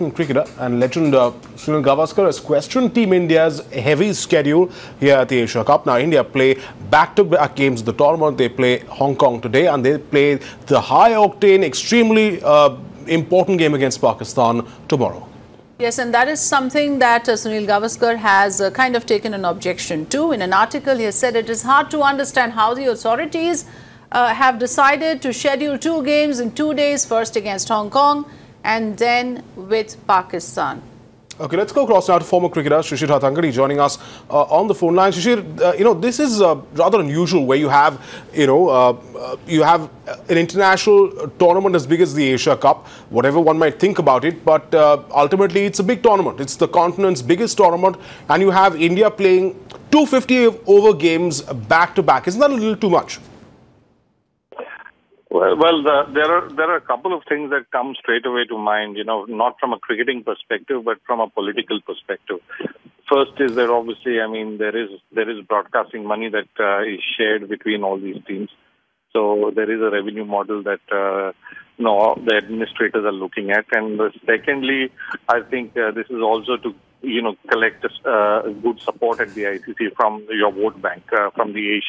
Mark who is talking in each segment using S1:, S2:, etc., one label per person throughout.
S1: American cricketer and legend Sunil Gavaskar has questioned Team India's heavy schedule here at the Asia Cup. Now, India play back-to-back games of the tournament. They play Hong Kong today and they play the high-octane, extremely important game against Pakistan tomorrow.
S2: Yes, and that is something that Sunil Gavaskar has kind of taken an objection to. In an article, he has said it is hard to understand how the authorities have decided to schedule 2 games in 2 days, first against Hong Kong and then with Pakistan.
S1: Okay, let's go across now to former cricketer Shishir Hattangadi joining us on the phone line. Shishir, this is rather unusual where you have, you have an international tournament as big as the Asia Cup, whatever one might think about it, but ultimately it's a big tournament. It's the continent's biggest tournament, and you have India playing 250-over games back-to-back. Isn't that a little too much?
S3: Well, there are a couple of things that come straight away to mind, not from a cricketing perspective, but from a political perspective. First is that obviously, there is broadcasting money that is shared between all these teams. So there is a revenue model that the administrators are looking at. And secondly, I think this is also to collect good support at the ICC from your vote bank, from the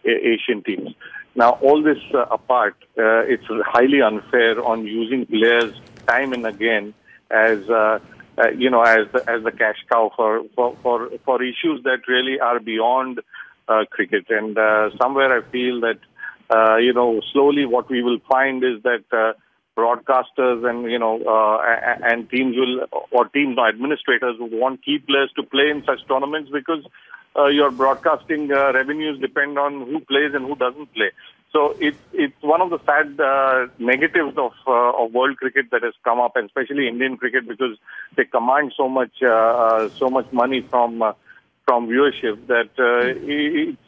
S3: Asian teams. Now, all this apart, it's highly unfair on using players time and again as as the cash cow for issues that really are beyond cricket. And somewhere I feel that slowly what we will find is that broadcasters and teams administrators will want key players to play in such tournaments because your broadcasting revenues depend on who plays and who doesn't play. So it's one of the sad negatives of world cricket that has come up, and especially Indian cricket, because they command so much money from viewership that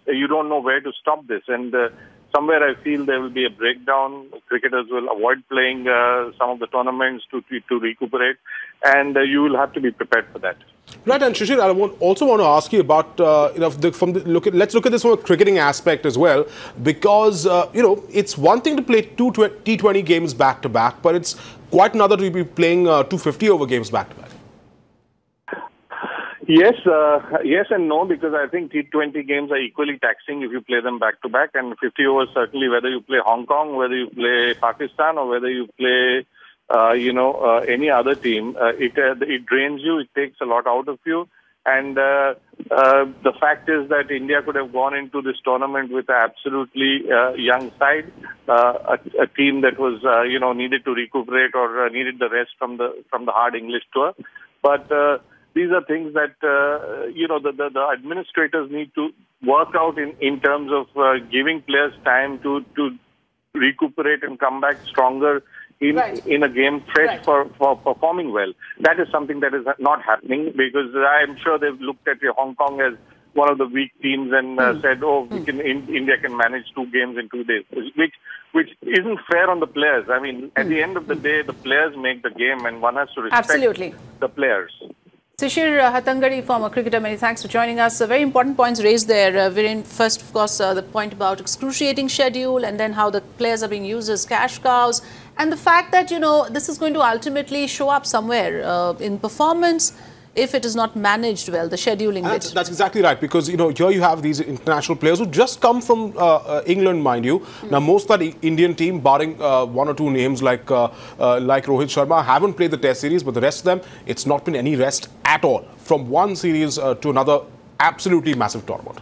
S3: you don't know where to stop this. And somewhere I feel there will be a breakdown. Cricketers will avoid playing some of the tournaments to recuperate, and you will have to be prepared for that.
S1: Right, and Shishir, I also want to ask you about let's look at this from a cricketing aspect as well, because it's one thing to play 2 T20 games back to back, but it's quite another to be playing 250-over games back to back.
S3: Yes, yes and no, because I think T20 games are equally taxing if you play them back to back, and 50 overs certainly, whether you play Hong Kong, whether you play Pakistan, or whether you play any other team, it drains you, it takes a lot out of you. And the fact is that India could have gone into this tournament with an absolutely young side, a team that was needed to recuperate or needed the rest from the hard English tour. But these are things that the administrators need to work out in terms of giving players time to recuperate and come back stronger in a game fresh for performing well. That is something that is not happening, because I am sure they've looked at Hong Kong as one of the weak teams and said, India can manage 2 games in 2 days, which isn't fair on the players. I mean, at the end of the day, the players make the game, and one has to respect the players.
S2: Shishir Hattangadi, former cricketer, many thanks for joining us. Very important points raised there, Viren. First, of course, the point about excruciating schedule, and then how the players are being used as cash cows, and the fact that, this is going to ultimately show up somewhere in performance if it is not managed well, the scheduling bit. That's
S1: exactly right, because, here you have these international players who just come from England, mind you. Now, most of that Indian team, barring 1 or 2 names like Rohit Sharma, haven't played the Test series, but the rest of them, it's not been any rest at all. From one series to another, absolutely massive tournament.